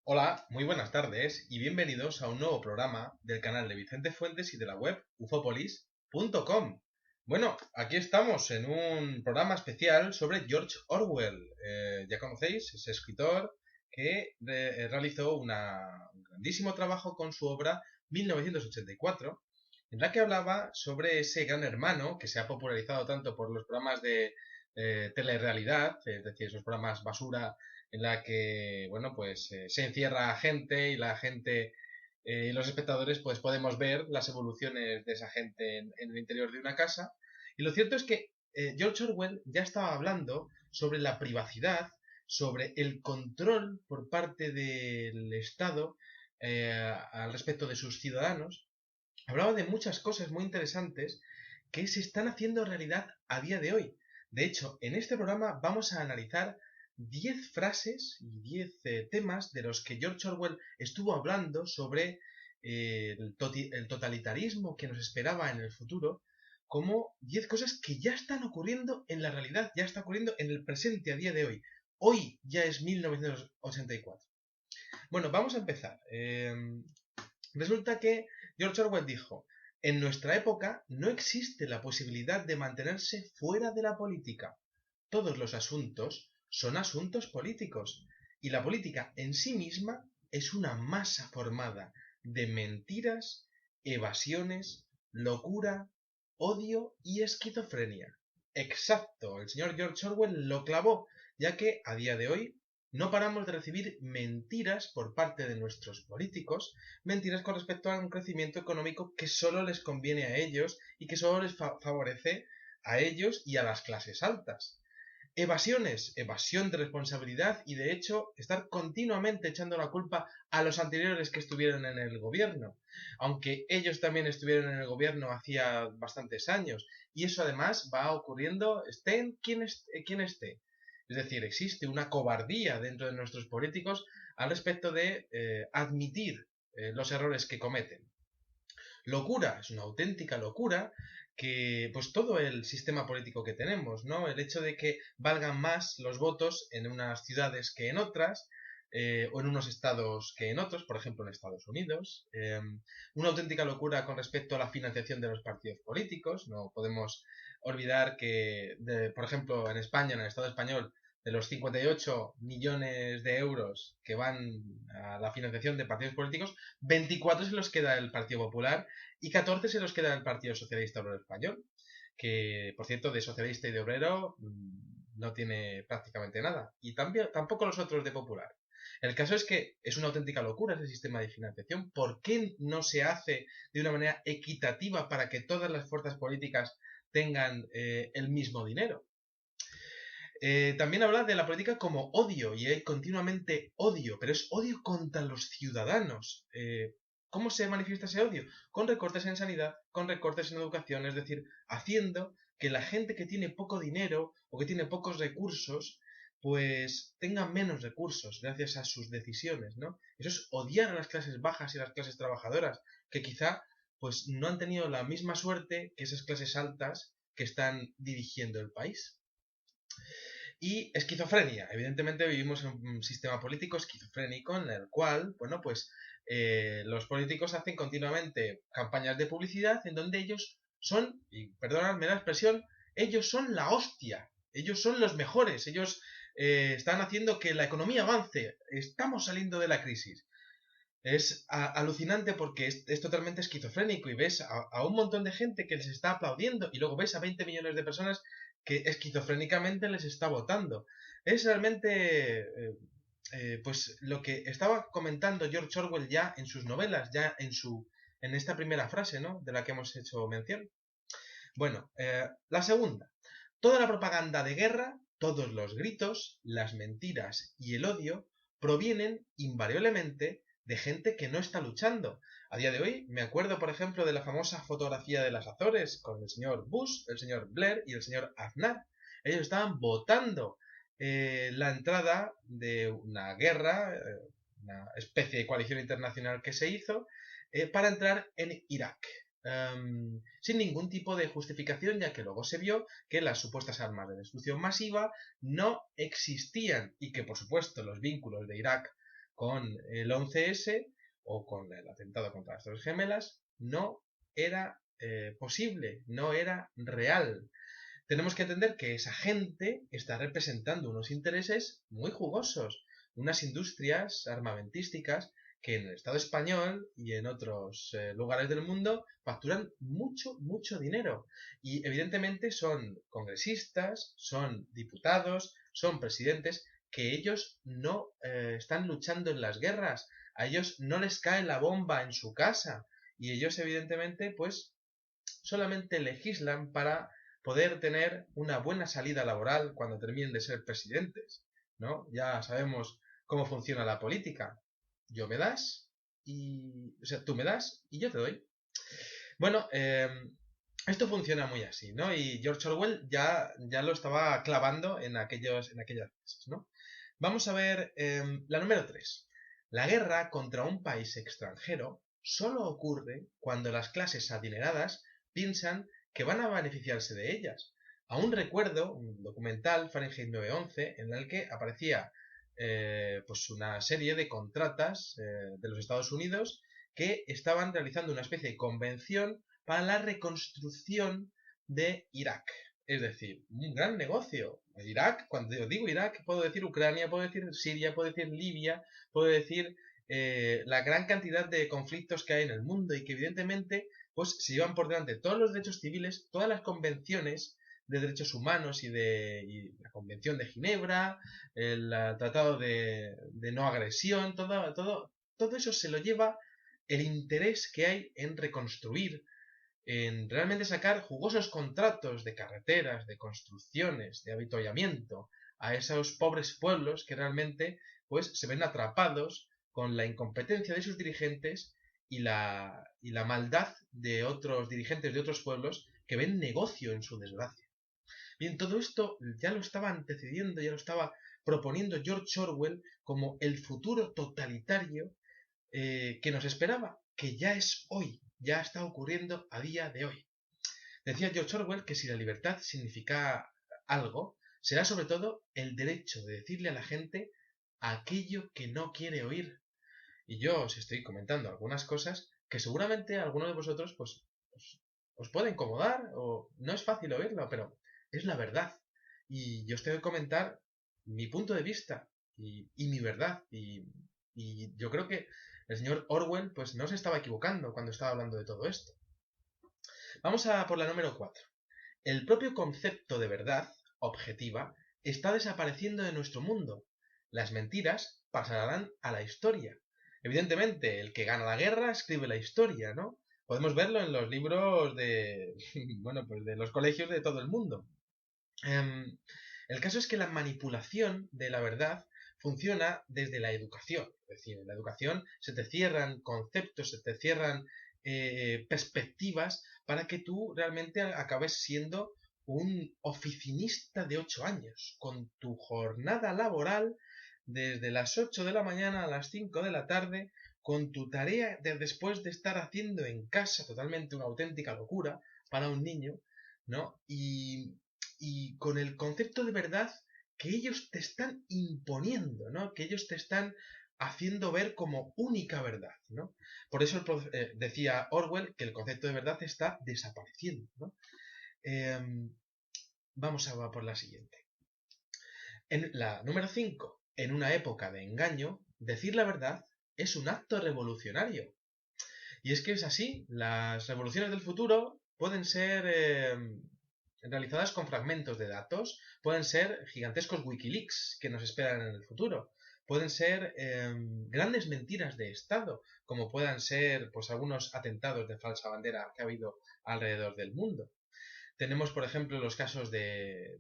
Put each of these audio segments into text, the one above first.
Hola, muy buenas tardes y bienvenidos a un nuevo programa del canal de Vicente Fuentes y de la web ufopolis.com. Bueno, aquí estamos en un programa especial sobre George Orwell. Ya conocéis, ese escritor que realizó un grandísimo trabajo con su obra 1984, en la que hablaba sobre ese gran hermano que se ha popularizado tanto por los programas de telerrealidad, es decir, esos programas basura en la que, bueno, pues se encierra a gente y la gente y los espectadores pues podemos ver las evoluciones de esa gente en el interior de una casa. Y lo cierto es que George Orwell ya estaba hablando sobre la privacidad, sobre el control por parte del Estado al respecto de sus ciudadanos. Hablaba de muchas cosas muy interesantes que se están haciendo realidad a día de hoy. De hecho, en este programa vamos a analizar 10 frases y 10 temas de los que George Orwell estuvo hablando sobre el totalitarismo que nos esperaba en el futuro, como 10 cosas que ya están ocurriendo en la realidad, ya está ocurriendo en el presente a día de hoy. Hoy ya es 1984. Bueno, vamos a empezar. Resulta que George Orwell dijo: en nuestra época no existe la posibilidad de mantenerse fuera de la política. Todos los asuntos son asuntos políticos, y la política en sí misma es una masa formada de mentiras, evasiones, locura, odio y esquizofrenia. Exacto, el señor George Orwell lo clavó, ya que a día de hoy no paramos de recibir mentiras por parte de nuestros políticos, mentiras con respecto a un crecimiento económico que solo les conviene a ellos y que solo les favorece a ellos y a las clases altas. Evasiones, evasión de responsabilidad y de hecho estar continuamente echando la culpa a los anteriores que estuvieron en el gobierno, aunque ellos también estuvieron en el gobierno hacía bastantes años, y eso además va ocurriendo esté quien esté. Es decir, existe una cobardía dentro de nuestros políticos al respecto de admitir los errores que cometen. Locura, es una auténtica locura que, pues todo el sistema político que tenemos, ¿no? El hecho de que valgan más los votos en unas ciudades que en otras, o en unos estados que en otros, por ejemplo en Estados Unidos. Una auténtica locura con respecto a la financiación de los partidos políticos. No podemos olvidar que, por ejemplo, en España, en el Estado español, de los 58 millones de euros que van a la financiación de partidos políticos, 24 se los queda el Partido Popular y 14 se los queda el Partido Socialista Obrero Español, que por cierto de socialista y de obrero no tiene prácticamente nada, y también, tampoco los otros de Popular. El caso es que es una auténtica locura ese sistema de financiación. ¿Por qué no se hace de una manera equitativa para que todas las fuerzas políticas tengan el mismo dinero? También habla de la política como odio, y hay continuamente odio, pero es odio contra los ciudadanos. ¿Cómo se manifiesta ese odio? Con recortes en sanidad, con recortes en educación, es decir, haciendo que la gente que tiene poco dinero o que tiene pocos recursos, pues tenga menos recursos gracias a sus decisiones, ¿no? Eso es odiar a las clases bajas y a las clases trabajadoras, que quizá pues no han tenido la misma suerte que esas clases altas que están dirigiendo el país. Y esquizofrenia. Evidentemente vivimos en un sistema político esquizofrénico en el cual, bueno, pues los políticos hacen continuamente campañas de publicidad en donde ellos son, y perdonadme la expresión, ellos son la hostia, ellos son los mejores, ellos están haciendo que la economía avance, estamos saliendo de la crisis. Es alucinante porque es totalmente esquizofrénico y ves a un montón de gente que les está aplaudiendo y luego ves a 20 millones de personas que esquizofrénicamente les está votando. Es realmente pues lo que estaba comentando George Orwell ya en sus novelas, ya en esta primera frase, ¿no?, de la que hemos hecho mención. Bueno, la segunda. Toda la propaganda de guerra, todos los gritos, las mentiras y el odio provienen invariablemente de gente que no está luchando. A día de hoy me acuerdo, por ejemplo, de la famosa fotografía de las Azores con el señor Bush, el señor Blair y el señor Aznar. Ellos estaban votando la entrada de una guerra, una especie de coalición internacional que se hizo para entrar en Irak. Sin ningún tipo de justificación, ya que luego se vio que las supuestas armas de destrucción masiva no existían y que, por supuesto, los vínculos de Irak con el 11S o con el atentado contra las Torres Gemelas no era posible, no era real. Tenemos que entender que esa gente está representando unos intereses muy jugosos, unas industrias armamentísticas que en el Estado español y en otros lugares del mundo facturan mucho dinero. Y evidentemente son congresistas, son diputados, son presidentes, que ellos no están luchando en las guerras, a ellos no les cae la bomba en su casa, y ellos evidentemente pues solamente legislan para poder tener una buena salida laboral cuando terminen de ser presidentes, ¿no? Ya sabemos cómo funciona la política. Yo me das y... O sea, tú me das y yo te doy. Bueno, esto funciona muy así, ¿no? Y George Orwell ya lo estaba clavando en aquellas cosas, ¿no? Vamos a ver la número 3. La guerra contra un país extranjero solo ocurre cuando las clases adineradas piensan que van a beneficiarse de ellas. Aún recuerdo un documental, Fahrenheit 9/11, en el que aparecía pues una serie de contratas de los Estados Unidos que estaban realizando una especie de convención para la reconstrucción de Irak. Es decir, un gran negocio. Irak, cuando digo Irak, puedo decir Ucrania, puedo decir Siria, puedo decir Libia, puedo decir la gran cantidad de conflictos que hay en el mundo y que evidentemente pues se llevan por delante todos los derechos civiles, todas las convenciones de derechos humanos y la Convención de Ginebra, el Tratado de no agresión, todo eso se lo lleva el interés que hay en reconstruir, en realmente sacar jugosos contratos de carreteras, de construcciones, de avituallamiento a esos pobres pueblos que realmente pues se ven atrapados con la incompetencia de sus dirigentes y la maldad de otros dirigentes de otros pueblos que ven negocio en su desgracia. Bien, todo esto ya lo estaba antecediendo, ya lo estaba proponiendo George Orwell como el futuro totalitario que nos esperaba, que ya es hoy, ya está ocurriendo a día de hoy. Decía George Orwell que si la libertad significa algo, será sobre todo el derecho de decirle a la gente aquello que no quiere oír. Y yo os estoy comentando algunas cosas que seguramente a alguno de vosotros pues, os puede incomodar o no es fácil oírlo, pero es la verdad. Y yo os tengo que comentar mi punto de vista y mi verdad. Y yo creo que el señor Orwell pues no se estaba equivocando cuando estaba hablando de todo esto. Vamos a por la número 4. El propio concepto de verdad objetiva está desapareciendo de nuestro mundo. Las mentiras pasarán a la historia. Evidentemente, el que gana la guerra escribe la historia, ¿no? Podemos verlo en los libros de, bueno, pues de los colegios de todo el mundo. El caso es que la manipulación de la verdad funciona desde la educación. Es decir, en la educación se te cierran conceptos, se te cierran perspectivas para que tú realmente acabes siendo un oficinista de 8 años, con tu jornada laboral desde las 8 de la mañana a las 5 de la tarde, con tu tarea de después de estar haciendo en casa totalmente una auténtica locura para un niño, ¿no? Y con el concepto de verdad que ellos te están imponiendo, ¿no? Que ellos te están haciendo ver como única verdad, ¿no? Por eso decía Orwell que el concepto de verdad está desapareciendo, ¿no? Vamos a por la siguiente. En la número 5. En una época de engaño, decir la verdad es un acto revolucionario. Y es que es así. Las revoluciones del futuro pueden ser realizadas con fragmentos de datos, pueden ser gigantescos Wikileaks que nos esperan en el futuro, pueden ser grandes mentiras de Estado, como puedan ser pues algunos atentados de falsa bandera que ha habido alrededor del mundo. Tenemos, por ejemplo, los casos de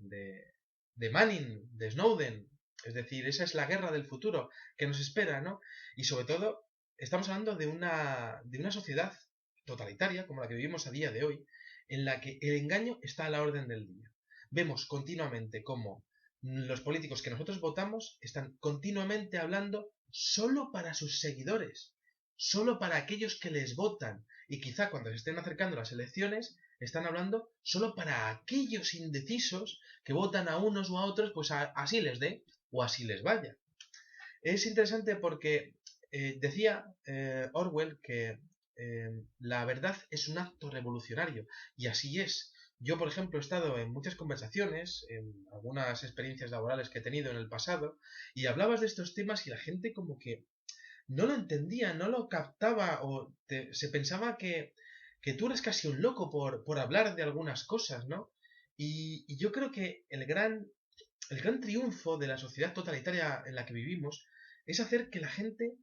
Manning, de Snowden, es decir, esa es la guerra del futuro que nos espera, ¿no? Y sobre todo, estamos hablando de una sociedad totalitaria, como la que vivimos a día de hoy, en la que el engaño está a la orden del día. Vemos continuamente cómo los políticos que nosotros votamos están continuamente hablando solo para sus seguidores, solo para aquellos que les votan, y quizá cuando se estén acercando las elecciones están hablando solo para aquellos indecisos que votan a unos o a otros, pues así les dé o así les vaya. Es interesante porque decía Orwell que la verdad es un acto revolucionario, y así es. Yo, por ejemplo, he estado en muchas conversaciones, en algunas experiencias laborales que he tenido en el pasado, y hablabas de estos temas y la gente como que no lo entendía, no lo captaba, o se pensaba que tú eres casi un loco por hablar de algunas cosas, ¿no? Y yo creo que el gran triunfo de la sociedad totalitaria en la que vivimos es hacer que la gente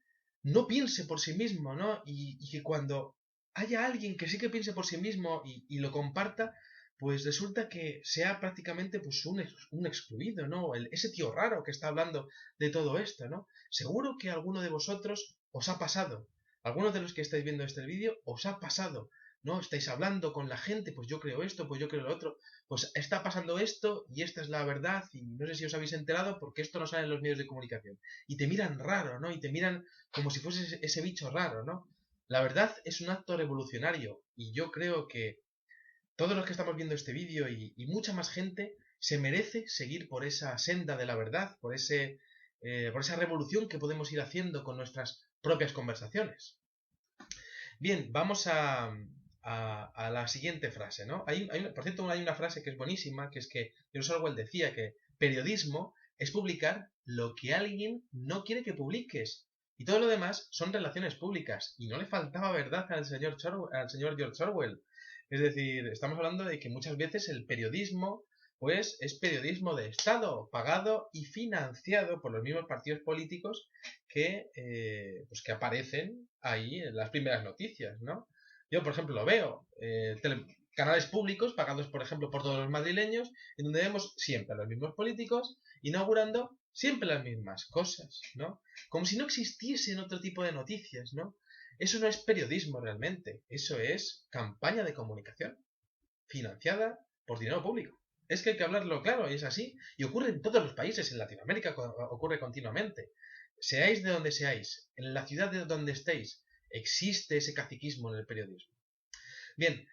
no piense por sí mismo, ¿no? Y que cuando haya alguien que sí que piense por sí mismo y lo comparta, pues resulta que sea prácticamente pues un excluido, ¿no? Ese tío raro que está hablando de todo esto, ¿no? Seguro que a alguno de vosotros os ha pasado. Algunos de los que estáis viendo este vídeo os ha pasado, ¿no? Estáis hablando con la gente, pues yo creo esto, pues yo creo lo otro, pues está pasando esto y esta es la verdad y no sé si os habéis enterado porque esto no sale en los medios de comunicación. Y te miran raro, ¿no? Y te miran como si fuese ese bicho raro, ¿no? La verdad es un acto revolucionario y yo creo que todos los que estamos viendo este vídeo y mucha más gente se merece seguir por esa senda de la verdad, por esa revolución que podemos ir haciendo con nuestras propias conversaciones. Bien, vamos a la siguiente frase, ¿no? Por cierto, hay una frase que es buenísima, que es que George Orwell decía que periodismo es publicar lo que alguien no quiere que publiques. Y todo lo demás son relaciones públicas. Y no le faltaba verdad al señor George Orwell. Es decir, estamos hablando de que muchas veces el periodismo, pues, es periodismo de Estado, pagado y financiado por los mismos partidos políticos pues que aparecen ahí en las primeras noticias, ¿no? Yo, por ejemplo, lo veo, canales públicos pagados, por ejemplo, por todos los madrileños, en donde vemos siempre a los mismos políticos inaugurando siempre las mismas cosas, ¿no? Como si no existiesen otro tipo de noticias, ¿no? Eso no es periodismo realmente, eso es campaña de comunicación financiada por dinero público. Es que hay que hablarlo claro, y es así. Y ocurre en todos los países, en Latinoamérica ocurre continuamente. Seáis de donde seáis, en la ciudad de donde estéis, existe ese caciquismo en el periodismo. Bien,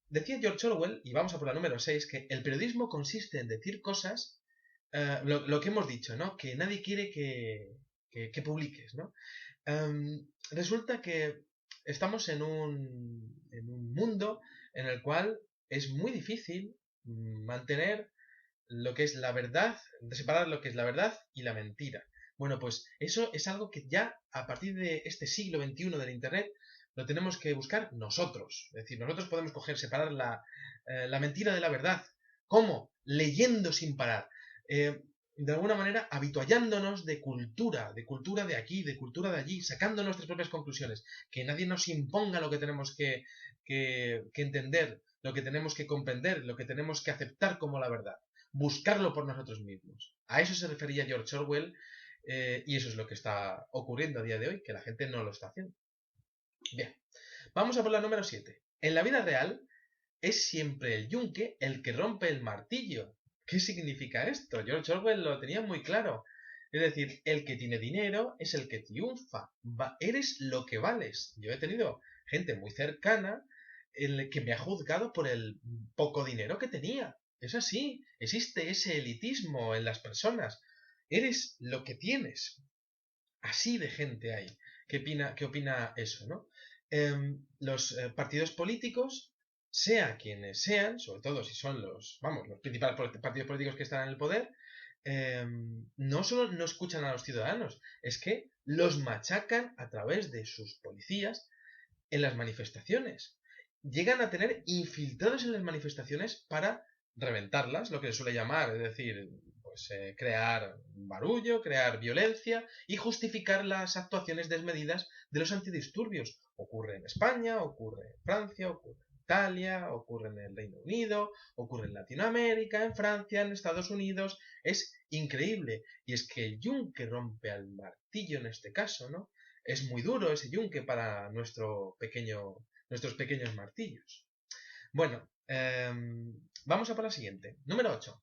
decía George Orwell, y vamos a por la número 6, que el periodismo consiste en decir cosas, lo que hemos dicho, ¿no? Que nadie quiere que publiques, ¿no? Resulta que estamos en un mundo en el cual es muy difícil mantener lo que es la verdad, de separar lo que es la verdad y la mentira. Bueno, pues eso es algo que ya a partir de este siglo XXI del Internet lo tenemos que buscar nosotros. Es decir, nosotros podemos separar la mentira de la verdad. ¿Cómo? Leyendo sin parar. De alguna manera habituallándonos de cultura de aquí, de cultura de allí, sacando nuestras propias conclusiones. Que nadie nos imponga lo que tenemos que entender, lo que tenemos que comprender, lo que tenemos que aceptar como la verdad. Buscarlo por nosotros mismos. A eso se refería George Orwell y eso es lo que está ocurriendo a día de hoy, que la gente no lo está haciendo. Bien, vamos a por la número 7. En la vida real es siempre el yunque el que rompe el martillo. ¿Qué significa esto? George Orwell lo tenía muy claro. Es decir, el que tiene dinero es el que triunfa. Eres lo que vales. Yo he tenido gente muy cercana que me ha juzgado por el poco dinero que tenía. Es así. Existe ese elitismo en las personas. Eres lo que tienes. Así de gente hay. ¿Qué opina eso, no? Los partidos políticos, sea quienes sean, sobre todo si son los principales partidos políticos que están en el poder, no solo no escuchan a los ciudadanos, es que los machacan a través de sus policías en las manifestaciones. Llegan a tener infiltrados en las manifestaciones para reventarlas, lo que se suele llamar, es decir, pues crear barullo, crear violencia y justificar las actuaciones desmedidas de los antidisturbios. Ocurre en España, ocurre en Francia, ocurre en Italia, ocurre en el Reino Unido, ocurre en Latinoamérica, en Francia, en Estados Unidos. Es increíble. Y es que el yunque rompe al martillo en este caso, ¿no? Es muy duro ese yunque para nuestros pequeños martillos. Bueno, vamos a por la siguiente. Número 8.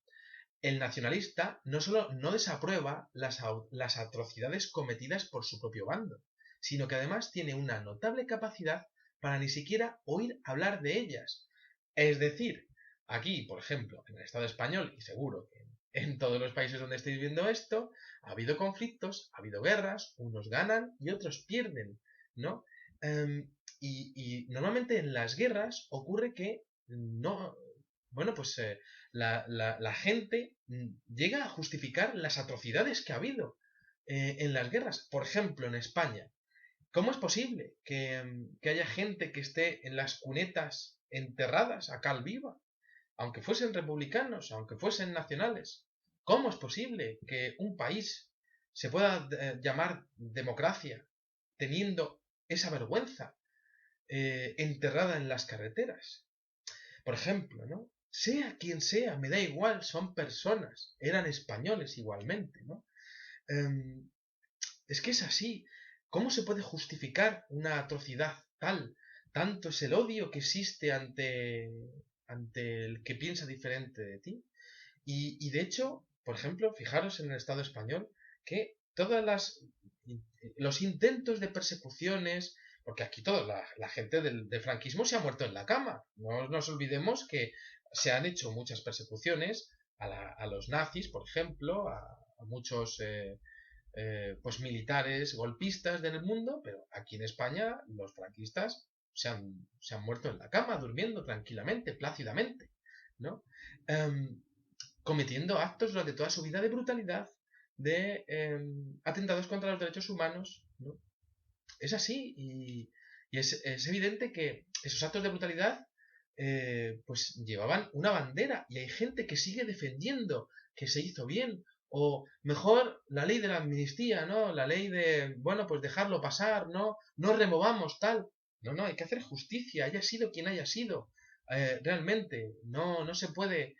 El nacionalista no solo no desaprueba las atrocidades cometidas por su propio bando, sino que además tiene una notable capacidad para ni siquiera oír hablar de ellas. Es decir, aquí, por ejemplo, en el Estado español, y seguro que En todos los países donde estáis viendo esto, ha habido conflictos, ha habido guerras, unos ganan y otros pierden, ¿no? Y normalmente en las guerras ocurre que no, bueno, pues la gente llega a justificar las atrocidades que ha habido en las guerras. Por ejemplo, en España, ¿cómo es posible que haya gente que esté en las cunetas enterradas a cal viva? Aunque fuesen republicanos, aunque fuesen nacionales. ¿Cómo es posible que un país se pueda llamar democracia teniendo esa vergüenza enterrada en las carreteras? Por ejemplo, ¿no? Sea quien sea, me da igual, son personas, eran españoles igualmente, ¿no? Eh, es que es así. ¿Cómo se puede justificar una atrocidad tal? Tanto es el odio que existe ante el que piensa diferente de ti. Y de hecho, por ejemplo, fijaros en el Estado español que todas los intentos de persecuciones, porque aquí toda la gente del franquismo se ha muerto en la cama. No nos olvidemos que se han hecho muchas persecuciones a los nazis, por ejemplo, a muchos pues militares golpistas del mundo, pero aquí en España los franquistas se han muerto en la cama, durmiendo tranquilamente, plácidamente, ¿no? Um, Cometiendo actos durante toda su vida de brutalidad, de atentados contra los derechos humanos, ¿no? Es así y es evidente que esos actos de brutalidad pues llevaban una bandera y hay gente que sigue defendiendo que se hizo bien o mejor la ley de la amnistía, ¿no? La ley de, bueno, pues dejarlo pasar, ¿no? No removamos tal. No, hay que hacer justicia, haya sido quien haya sido. Realmente, no se puede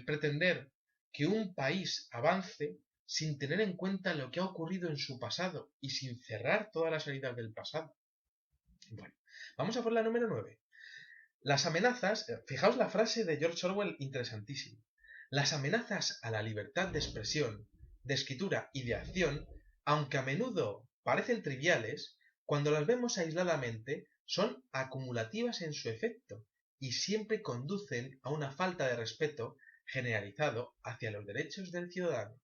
pretender que un país avance sin tener en cuenta lo que ha ocurrido en su pasado y sin cerrar todas las heridas del pasado. Bueno, vamos a por la número 9. Las amenazas, fijaos la frase de George Orwell interesantísima. Las amenazas a la libertad de expresión, de escritura y de acción, aunque a menudo parecen triviales, cuando las vemos aisladamente, son acumulativas en su efecto y siempre conducen a una falta de respeto generalizado hacia los derechos del ciudadano.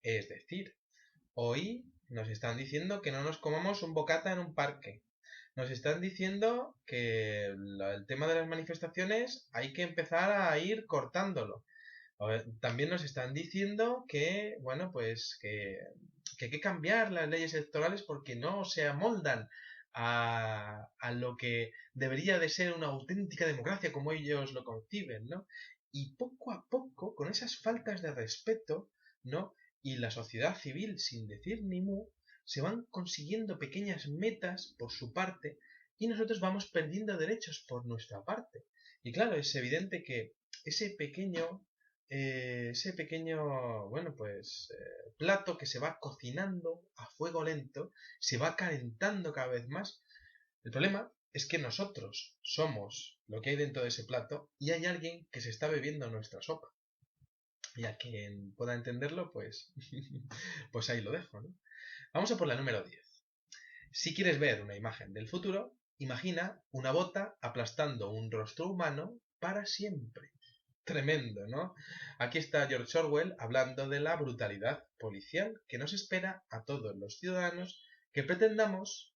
Es decir, hoy nos están diciendo que no nos comamos un bocata en un parque. Nos están diciendo que el tema de las manifestaciones hay que empezar a ir cortándolo. También nos están diciendo que, bueno, pues que hay que cambiar las leyes electorales porque no se amoldan a lo que debería de ser una auténtica democracia como ellos lo conciben, ¿no? Y poco a poco, con esas faltas de respeto, ¿no? Y la sociedad civil, sin decir ni mu, se van consiguiendo pequeñas metas por su parte y nosotros vamos perdiendo derechos por nuestra parte. Y claro, es evidente que ese pequeño bueno, pues plato que se va cocinando a fuego lento, se va calentando cada vez más. El problema es que nosotros somos lo que hay dentro de ese plato y hay alguien que se está bebiendo nuestra sopa. Y a quien pueda entenderlo, pues, pues ahí lo dejo, ¿no? Vamos a por la número 10. Si quieres ver una imagen del futuro, imagina una bota aplastando un rostro humano para siempre. Tremendo, ¿no? Aquí está George Orwell hablando de la brutalidad policial que nos espera a todos los ciudadanos que pretendamos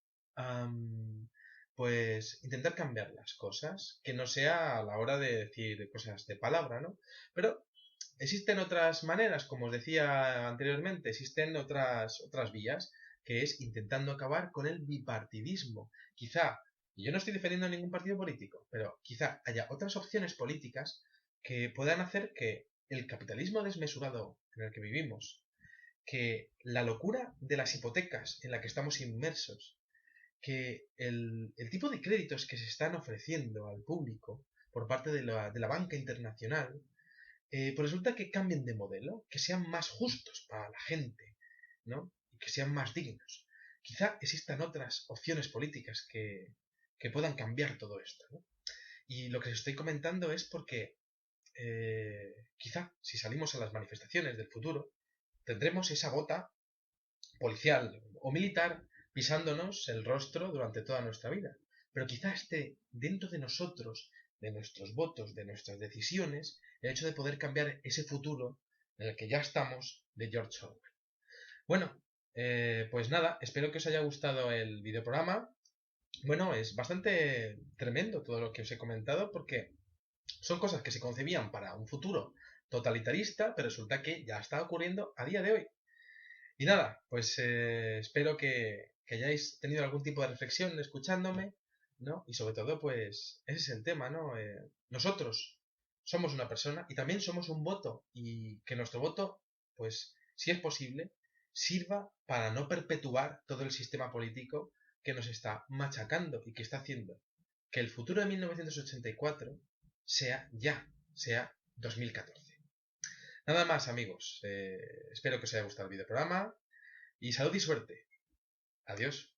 pues intentar cambiar las cosas, que no sea a la hora de decir cosas de palabra, ¿no? Pero existen otras maneras, como os decía anteriormente, existen otras vías, que es intentando acabar con el bipartidismo. Quizá, y yo no estoy defendiendo ningún partido político, pero quizá haya otras opciones políticas que puedan hacer que el capitalismo desmesurado en el que vivimos, que la locura de las hipotecas en la que estamos inmersos, que el tipo de créditos que se están ofreciendo al público por parte de la banca internacional, pues resulta que cambien de modelo, que sean más justos para la gente, ¿no? Y que sean más dignos. Quizá existan otras opciones políticas que puedan cambiar todo esto, ¿no? Y lo que os estoy comentando es porque quizá si salimos a las manifestaciones del futuro, tendremos esa bota policial o militar pisándonos el rostro durante toda nuestra vida. Pero quizá esté dentro de nosotros, de nuestros votos, de nuestras decisiones, el hecho de poder cambiar ese futuro en el que ya estamos, de George Orwell. Bueno, pues nada, espero que os haya gustado el videoprograma. Bueno, es bastante tremendo todo lo que os he comentado porque son cosas que se concebían para un futuro totalitarista, pero resulta que ya está ocurriendo a día de hoy. Y nada, pues espero que hayáis tenido algún tipo de reflexión escuchándome, ¿no? Y sobre todo, pues ese es el tema, ¿no? Nosotros somos una persona y también somos un voto y que nuestro voto, pues, si es posible, sirva para no perpetuar todo el sistema político que nos está machacando y que está haciendo que el futuro de 1984 sea ya, sea 2014. Nada más, amigos. Espero que os haya gustado el videoprograma y salud y suerte. Adiós.